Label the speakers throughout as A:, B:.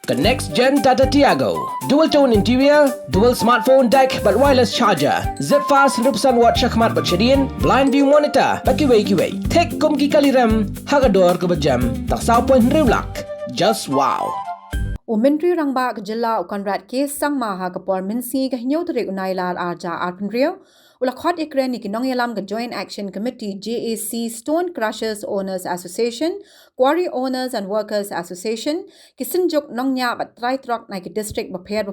A: The next gen Tata Tiago. Dual tone interior, dual smartphone deck but wireless charger. Zip fast 100% watt syakmat bersyadian, blind view monitor. Bagi way. Tek kum ki kali rem, hagador ke berjam. Tak sao pun riulak. Just wow.
B: Menteri Rangba Kejela Konrad K. Sangmaha Kapor Minsi Kahinyo Tarik Unailar Arja Arpenrio Ulakot Ikren Ikinong Yalam ke Joint Action Committee JAC Stone Crushers Owners Association Quarry Owners and Workers Association Kisinjuk Nongnya Bat Trai Trok Naik District Baper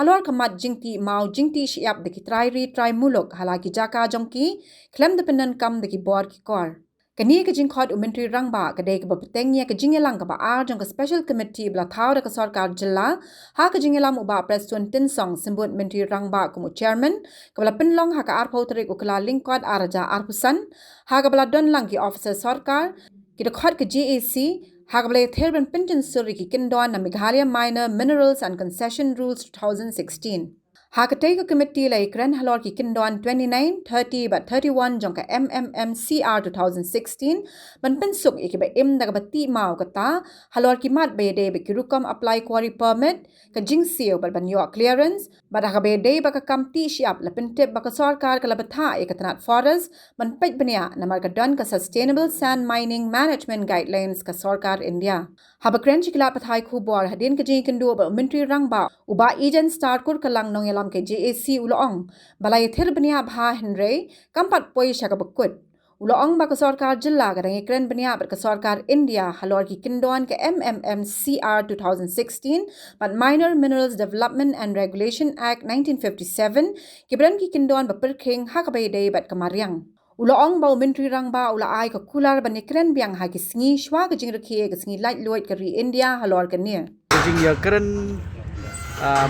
B: Halor Kamat Jingti Mau Jingti Siap Deki Trai Muluk Halaki Jaka Jongki Klem Dependan Kam Deki Board Kikor Kani ke jingkot Menteri Rangba kedai ke bapetengnya ke jingelang ke baar jong ke special committee belatau de ke sarkar jela ha ke jingelam uba Preston Tinsong sembut Menteri Rangba kumu chairman ke bala penlong ha ke arpau terik ukela lingkot araja arpusan ha ke bala don lang ki officer sarkar ki de khot ke JAC ha ke bala therban pension suri ki kindon na Meghalaya Minor Minerals and Concession Rules 2016 Hakatay committee la ikran halor ki kindon 29, 30 but 31 jong ka MMMCR 2016 ban pensuk ikiba im daga bati mau kata halor ki mat bede be kirukam apply quarry permit ka jingsio ban ban yo clearance bada ka bede ba ka kamti siap la pentep ba ka sarkar ka la batha ikatanat forest ban pej bania namar ka don ka sustainable sand mining management guidelines ka sarkar India habakren chikla pathai khubor hadin ka jing kendo ba Menteri Rangba uba agent start kur kalang nong yalam ke JAC uloong balai thir bania bha henry kampat poi shaka bakut uloong ba ka sarkar jilla ka rangi kren bania ba ka sarkar India halor ki kindon ke MMMCR 2016 but Minor Minerals Development and Regulation Act 1957 kibran ki kindon ba perking hakabai dei bat kamariang Uloong bau Menteri Rangba ula ai ka kular banikren biang ha kisngi shwa ka jingrekhe ka sngi light loit ka ri India halor ka ne
C: jing ya keren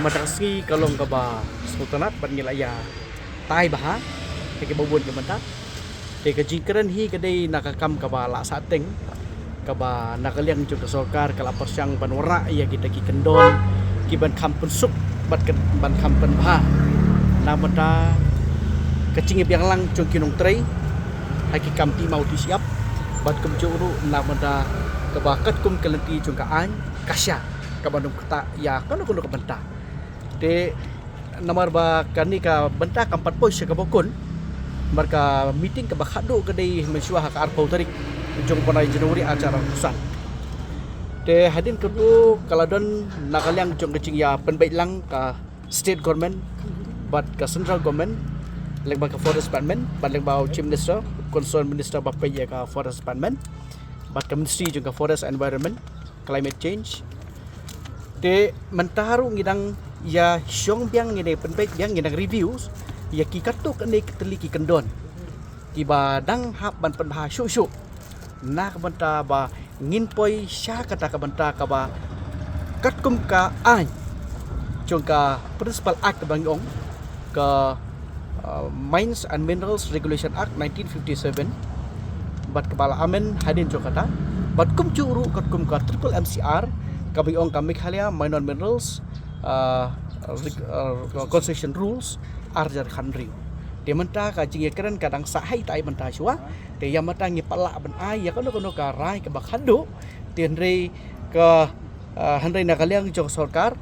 C: madrasi kalong ka ba sultanat ban ngilaya tai bah ke babun ke mata te ka jing keren hi ka dei nakakam ka ba la sateng ka ba nakaliang jung ka sarkar kala persyang ban wara ya kita ki kendon ki ban kampun suk ban kampun bah namata kecing biang lang jung kinong trei haki kamti mau disiap bat kum juru namada kebakat kum kelenti jung ka an kasya ka bandung kata ya kono ka benta te namar ba kani ka benta kampat poi ka bokon marka meeting ka bakhado ka dei mensyuah ka arpau tarik jung panai Januari acara urusan te hadin kedu kaladon nakaliang jung kecing ya penbaik lang ka state government bat ka central government Lembang ke Forest Department, Lembang Chief Minister, Concerned Minister Bapaya ke Forest Department, ke Ministry juga Forest Environment, Climate Change. De mentaharu ngidang ya syong biang ngidang penbaik biang ngidang reviews, ya kikatuk ane keteliki kendon. Kiba dang hap ban penbah syuk nak banta ba ngin poi sya kata ka banta ka ba katkum ka an jongka Principal Act bang ong ke Mines and Minerals Regulation Act 1957 bat kepala amen hadin jokata bat kum juru kat kum ka triple MCR kabi ong ka Meghalaya Minor Minerals Concession Rules arjar khanri de menta ka jing keren kadang sahai tai menta shwa de yamata ngi pala ban ai ya kono ka rai ka bakhado tenre ka hanrei nakaliang jok sarkar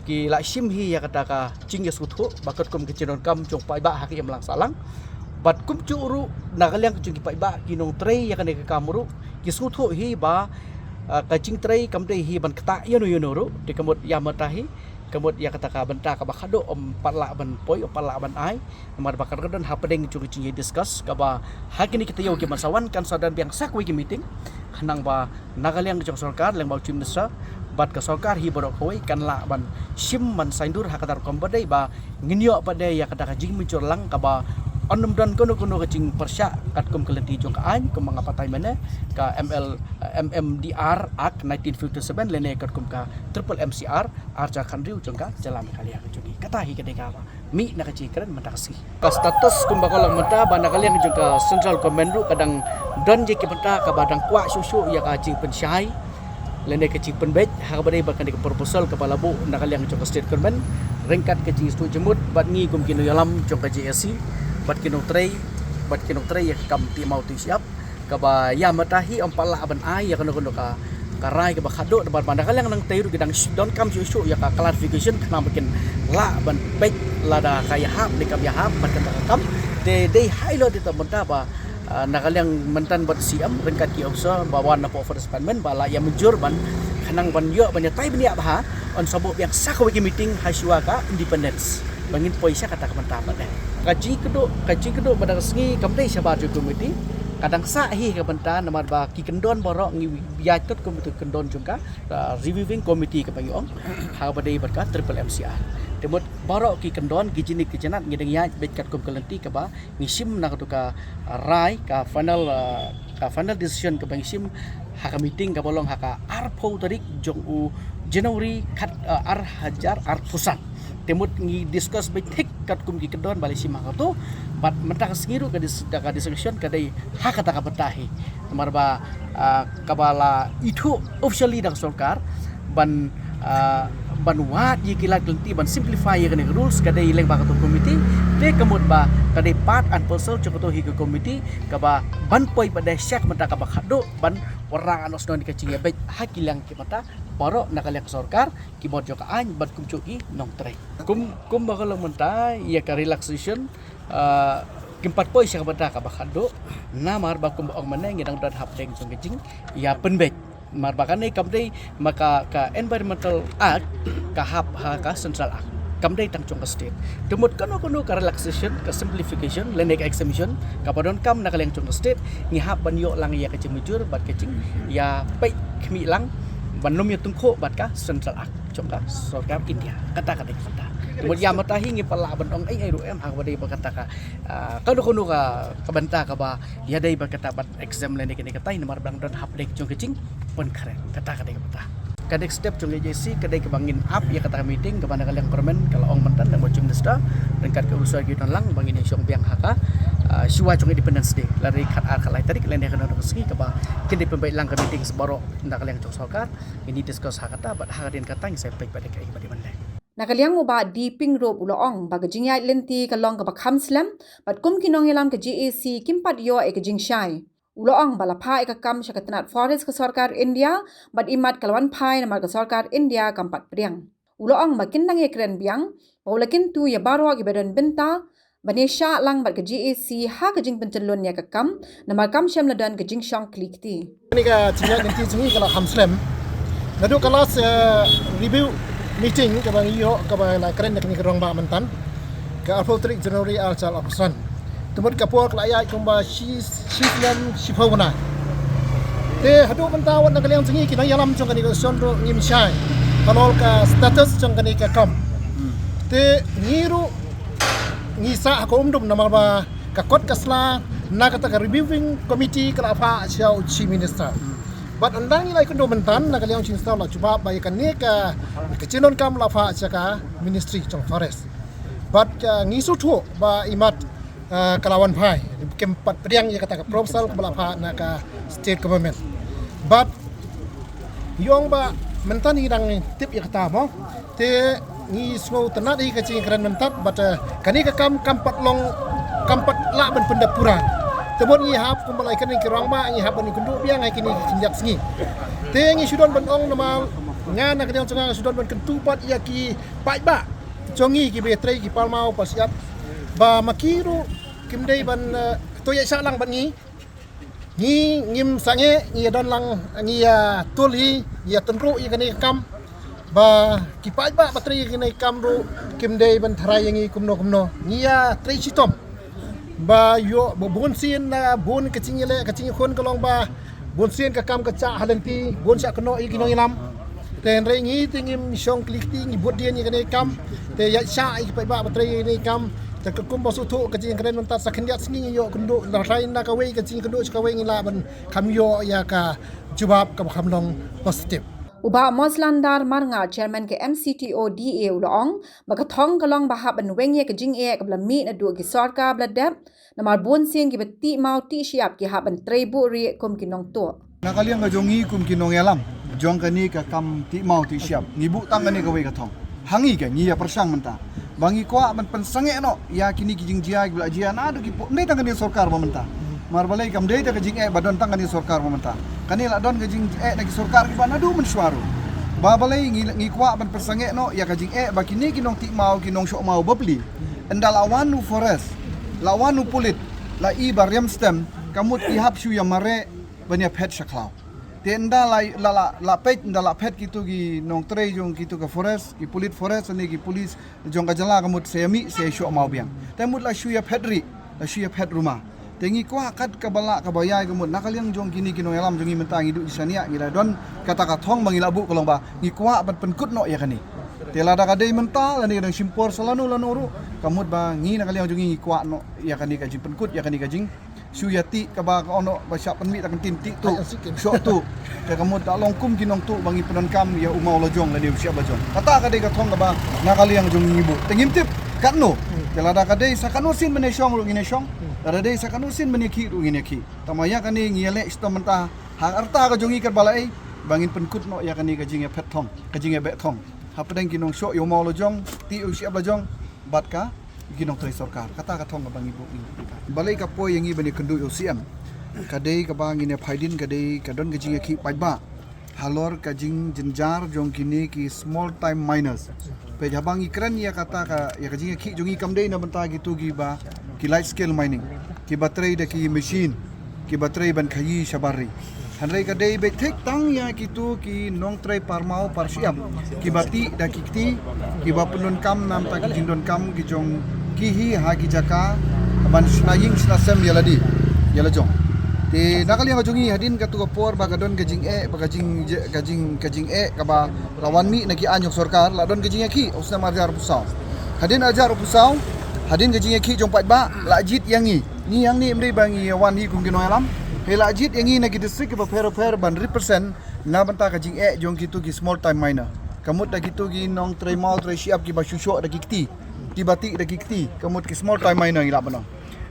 C: ki la sim hi ya kata ka jing ya suthu bakat kum kecinon kam jong pai ba haki yang salang bat kum juru nakaliang jong pai ba kinong trei ya kan ka kamuru ki suthu hi ba ka jing trei kam dei hi ban kata yono ru de kamut ya matahi kamut ya kata ka benta ka bakhado pala ban poi pala ban ai mar bakar don hapedeng jong jing discuss ka ba hakini kita yo ki masawan kan sadan biang sakwi ki meeting hanang ba nakaliang jong sarkar leng bau chim desa bat ka sarkar hi borok hoi kan la ban sim man saindur hakatar kombadai ba nginyo padai ya kada jing muncur lang ka ba onum dan kono ka jing persya kat kum kelenti jong ka an kum mangapatai mana ka MMDR Act 1957 lene kat kum ka triple MCR arja khandriu jong ka jalan kalian jogi katahi kedai ka mi nak keren mentakasi ka status kum bakolong menta ba nakalian jong ka central command kadang don je ki menta ka badang kwa susu ya ka jing pensyai lene kecil penbet hakabari bahkan di proposal kepala bu nakaliang jong state government ringkat kecil stu jemut bat ngi kum kino yalam jong ka JSC bat kino trei ya kam ti mau ti siap ka ba ya matahi pala ban ai ya kono ka karai ke bakado dapat pandangan yang nang tayru gedang don kam isu ya ka clarification kana makin la ban baik lada kaya hap dekam ya hap ban kam de highlight itu mentah ba nakalang mentan bat siam rengkat ki obso bawa na po first department bala ya menjur ban kanang ban yo ban tai benia bah on sabuk yang sakwe meeting haswa ka independence bangin poisa kata mentah ba deh kaji kedo pada sengi kamdai sabar ju komiti kadang sahi ke benta namar ba ki kendon borok ngi biatot komiti kendon juga reviewing committee ke payong ha badai berkat triple MCR temut borok ki kendon ki jinik ki jenat ngideng ya betkat kom kelenti ke ba ngisim nak tu ka rai ka final decision ke bangisim ha ka meeting ka bolong ha ka arpo tarik jong u Januari kat ar hajar ar pusat temut ngi discuss betik kat kum ki kendon bali simang tu bat mentang sengiru ka discussion kadai ha kata ka betahi namar ba kabala itu officially dang sarkar ban wat ye kilat lenti ban simplify ye kene rules kadai leng ba ka committee te kemut ba kadai part and parcel chokoto hi ka committee ka ba ban poi pada syak menta ka ba khado ban orang anos non dikacing ya baik hakilang ki mata borok nakalyak sarkar ki bod joka an bat kum chuki nong trai kum bakal menta ya ka relaxation kimpat poi syak bata ka ba khado na mar ba kum ong maneng ngidang dot hap deng song kecing ya penbek mar bakane kamdei maka ka environmental act ka hap ha ka central act kamdei tang chong ka state demut kono ka relaxation ka simplification lenek exemption ka padon kam nakaleng chong ka state ngi hap ban yo lang ya ka cemujur bat kecing ya pai khmi lang ban lom yo tungkho bat ka central act chong ka sarkar India kata demut ya matahi ngi pala ban ong ai ru em ha badai bakata ka kono ka banta ka ba ya dai bakata bat exam lenek ni katai nomor bang don hap dek chong kecing pun keren kata kadek step chung JC kadai kebangin up ya kata meeting kepada kalian permen kalau ong mentan dan bocung desta dan kat usaha kita lang bangin syong biang haka siwa chung independence day lari kat ar kalai tadi kalian akan ada segi keba kini pembaik lang ke meeting sebaro ndak kalian chung sarkar ini discuss hakata bat hakarin kata yang saya baik pada kai pada mandai
B: nakaliang uba di ping rob uloong baga jingyai lenti kalong ka bakham slam bat kum kinong yalam ka GAC kimpat yo e ka jingshai uloong bala phai ka kam shakatanat forest ka sarkar India bat imat kalwan phai namar ka sarkar India kampat priang uloong makin nang ekren biang paulakin tu ya barwa gi badan benta banesha lang bat ka GAC ha ka jing pentelon ya ka kam namar kam sham ladan ka jing shang klikti
D: ni ka jingyai lenti jingi kala hamslam nadu kelas review meeting ke bang iyo ke bang la keren nak ni kerong ba mentan ke April January alcal opsan temut kapor kelaya kumba shiflam shifawna te hadu mentawan nak liang singi kita yalam chong kani sondro ngim shai halol ka status chong kani ka kam te niru ngisa ko umdum namal ba ka kot kasla na kata ka reviewing committee kala apa chiao chi minister but andang nilai kundo mentan nak liang chin stau la cuba bayakan ni ka kecinon kam la fa chaka ministry chong forest but ngisu thu ba imat kalawan phai kempat priang ya kata ka proposal bala fa na ka state government but yong ba mentan irang tip ya kata mo te ni smo tanat hi kecing keren mentat but kani ka kam kampat long kampat la ben pendapura tebon ni hap kumbalai kan ki rangma ni hap ni kundu biang ai kini kinjak sngi te ngi sudon ban ong namal ngana kadang cengang sudon ban kentu pat ya ki pai ba congi ki betrei ki palmau pasiap ba makiru kimdei ban toya salang ban ni ngim sange ni don lang ni ya tuli ya tenru ya kani kam ba ki pai ba batri kini kam ru kimdei ban tharai ngi kumno ni ya trei chitom ba yo bon sin na bon kecing khon kalong ba bon sin ka kam ka cha halenti bon sa kno i kinong ilam ten re ngi tingim shong klikti ngi bot dia ni kane kam te ya sha i pai ba batrai ni kam te ka kum bosu thu kecing kren mentat sa khendiat sngi yo kundo la rain na ka wei kecing kundo ka wei ngi la ban kham yo ya ka jawab ka kham long positive
B: uba moslandar marnga chairman ke MCTO DA ulong bagathong kalong bahab an wengye ke jing e kabla mi na du ki sarkar bladap namar bon sin ki beti mau ti siap ki haban trebu ri kum kinong to
E: nakaliang ka jongi kum kinong yalam jong kani ka kam ti mau ti siap ngibu tang kani ka we kathong hangi ka ngi ya persang menta bangi kwa man pensange no ya kini ki jing jia bla jia na du ki nei tang kani sarkar mamenta mar balai kam dei ta ka jing e badon tang kani sarkar mamenta kanila don kajing nagi sarkar ki ba nadu mensuaru babalai ngi kwa ban persange no ya kajing bakini kinong ti mau kinong syok mau babli endalawanu forest lawanu pulit la i bariam stem kamut ihap shu ya mare banya pet shaklau tenda la pet ndala pet kitu gi nong tre jong kitu ka forest ki pulit forest ni ki pulis jong ka jala kamut semi se syok mau biang temut la shu ya petri la shu ya pet rumah tengi kwa kat kabala kabayai kamut nakaliang jong kini kinong alam jongi mentang hidup di sania ngira don kata kathong mangilabu kolong ba ngi kwa ban penkut no ya kani tela da kadai mental ani kadang simpor salanu lanuru kamut ba ngi nakaliang jongi kwa no ya kani kajing penkut ya kani kajing suyati kaba ono ba syak penmi tak tim ti tu syok tu ke kamut tak longkum kinong tu bangi penon kam ya umau lojong la dia siap lojong kata kadai kathong kaba nakaliang jongi ibu tengim tip katno tela da kadai sakanusin mene syong ru ngine syong ada dei sakanusin mene ki ru ngine ki tamaya kani ngiele istamenta hang arta ka jongi kat balai bangin penkut no ya kani kajing ya pet thong kajing ya bet thong hapadeng kinong syok yo mau lojong ti siap lojong batka ginong tre sarkar kata kathong ka bangi bu balai ka poi yangi bani kendu UCM kadai ka bangi ne phaidin kadai kadon kajing ya ki paiba halor kajing jenjar jong kini ki small time miners pe jabang ikran ya kata ka ya kajing ya ki jongi kamdei na banta gitu gi ba ki light scale mining ki baterai da ki machine ki baterai ban khayi shabari hanrai kadai be thek tang ya kitu ki nong trai parmau parsiam ki bati da kikti ki bapunun kam nam ta ki jindon kam ki jong ki hi ha ki jaka ban snaying snasem yaladi yala jong te nakali yang jongi hadin ka tu ka por ba kadon kajing kajing ka ba lawan mi naki anyok sarkar la don kajing ki usna marjar pusau hadin ajar pusau hadin kajing ki jong pat ba la jit yangi ni yang ni mri bangi wan hi kum kino alam hela jit yangi naki district ka per ban represent na banta kajing jong kitu ki small time miner kamut da kitu ki nong trai mau trai siap ki ba shusho da kikti ki bati da kikti kamut ki small time miner ila bano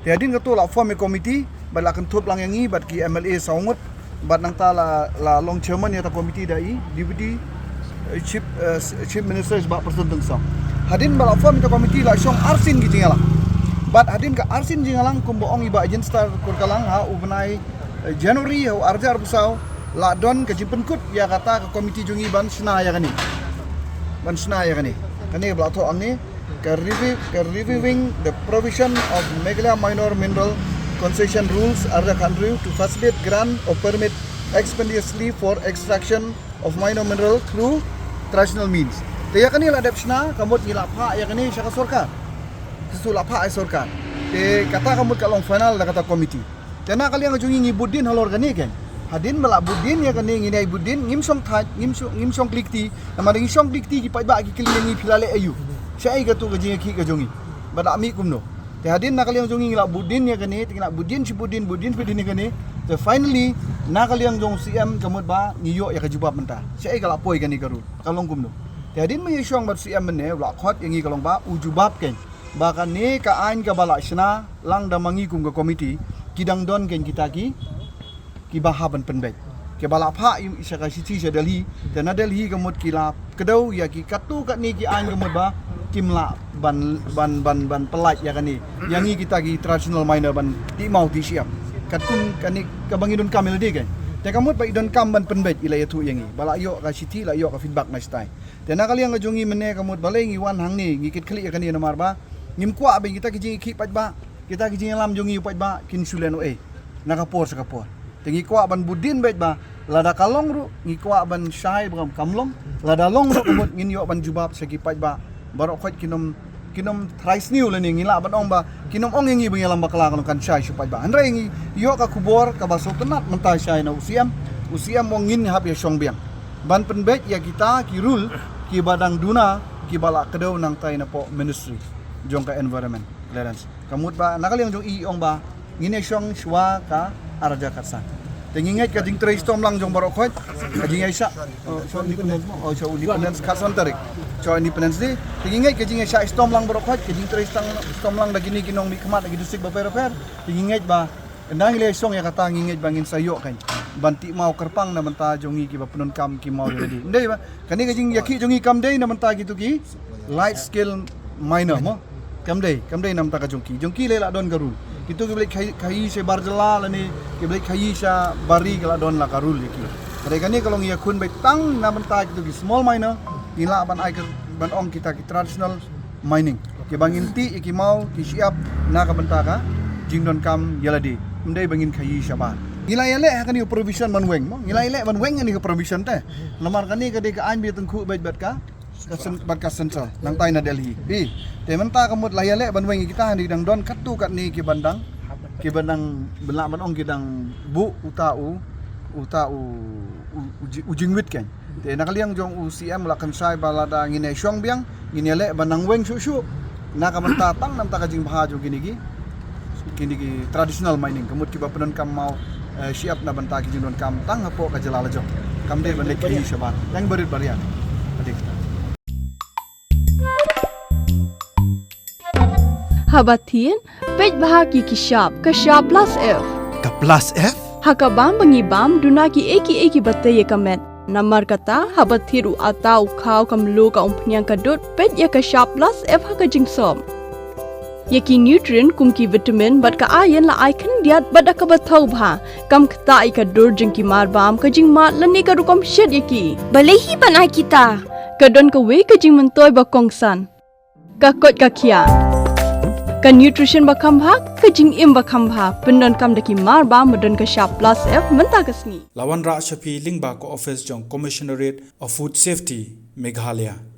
E: te hadin ka tu la form a committee bala kan thup lang yangi bat ki MLA saungut bat nang ta la long chairman ya ta committee dai deputy chief minister ba person teng sang hadin bala form ta committee la song arsin gi jingala bat hadin ka arsin jingalang kumboong iba agent star kurkalang ha ubnai January ha arjar busau la don ka jipenkut ya kata ka committee jungi ban sna ya kani kani bala to angni ka reviewing the provision of Meghalaya minor mineral concession rules are the country to facilitate grant of permit expeditiously for extraction of minor mineral through traditional means. Te ya kani la depsna kamut ngila pha ya kani syaka sarkar. Kesula pha ai sarkar. Te kata kamut kalong final da kata committee. Te na kali ang jungi ngibudin halor kani ken. Hadin mala budin ya kani nginai budin ngimsong klikti namari ngimsong klikti ki pai ba ki klingi filale ayu. Syai gatu ka jingi ki ka jungi. Bada mi kumno. Te hadin nakali ang jongi ngila budin ya kani tingna budin ni kani te finally nakali ang jong CM kamut ba ngiyo ya kajubab menta sai kala poi kani karut kalong kumno te hadin mai syong bat CM ne la khot yangi kalong ba ujubab ken ba kani ka ain ka bala sna lang da mangi kum ka committee kidang don ken kita ki bahaban penbet ke bala pha isa ka siti sa Delhi te na Delhi kamut kila kedau ya ki katu kat ni ki ain kamut ba kimla ban pelaj ya kani yangi kita gi traditional miner ban ti mau ti siap kat kun kani ka bangidon kamel di kan te kamut ba idon kam ban penbet ila yatu yangi bala yo ka siti la yo ka feedback na stay te na kali ang jongi mene kamut balai ngi wan hang ni ngi kit kali ya kani namar ba ngim kwa ba kita ki ki pat ba kita ki lam jongi pat ba kin suleno nakapor sa kapor te ngi kwa ban budin bet ba lada kalong ru ngi kwa ban syai bram kamlong lada long ru kamut ngin yo ban jubab sa ki pat ba barok khot kinom thrice new la ni ngila ban ong ba kinom ong ngi bangilam bakla kan syai supai ba andra ngi yo ka kubor ka ba sultanat mentai syai na usiam mong ngin hab ya syong biang ban penbet ya kita ki rule ki badang duna ki bala kedau nang tai na po ministry jong ka environment clearance kamut ba nakali ang jong ong ba ngine syong shwa ka arja katsa tenginget ka jing tre storm lang jong barok khot ka jing aisa so independence katsan tarik so independence di tenginget ka jing aisa storm lang barok khot ka jing tre storm lang dagini kinong mi khamat lagi disik ba per tenginget ba endang ile song ya kata nginget bangin sayo kan banti mau kerpang na menta jongi ki ba penun kam ki mau ready ndai ba kani ka jing yaki jongi kam dei na menta gitu ki light scale miner mo kam dei nam ta ka jongki le la don garul Itu kita kayi se barjela lani kita kayi sa bari kala don la karul yaki. Mereka ni kalau ngia kun baik tang na bentak itu di small miner ila ban aiker ban ong kita ki traditional mining. Ki bangin ti iki mau ki siap na ka bentaka jingdon kam yaladi. Mendai bangin kayi saban. Ngilai elek kan ni provision man weng mo. Ngilai elek man weng ni ka provision teh. Lamar kan ni ka de ka ain bi tengku baik ka ka central nang tai na Delhi. Te menta kamut la elek ban weng kita ni dang don katu kat ni ki bandang belak man ong ki dang bu utau ujingwit kan. Te nakaliang jong UCM lakan sai balada ngine syong biang ngine elek banang weng su na ka menta tang nam ta ka jing baha jo gini gi traditional mining kamut ki ba penon kam mau siap na banta ki jindon kam tang apo ka jelala jong kam de ban lek saban yang berit barian adik
F: Habatin pej bahagi ki shop plus F
G: Ka plus F?
F: hakabam bangibam dunaki eki batay kamet namar kata habathiru atau kau kamlu ka umpnyang kadut pej ya ka shop plus F haka jingsom Yaki nutrient kumki vitamin bat ka ayan la icon diat bat ka bathau bha kam kta ai ka dur jing ki mar bam ka jing mat lani ka rukom shed yaki
H: Balehi banai kita.
F: ka don ka we ka jing mentoy ba kongsan ka kot ka khia ka nutrition ba kham bha ka jing im ba kham bha pendon kam daki mar bam modon ka sharp plus F menta kasni
G: Lawan Ra Shafi Lingba ko office jong Commissionerate of Food Safety Meghalaya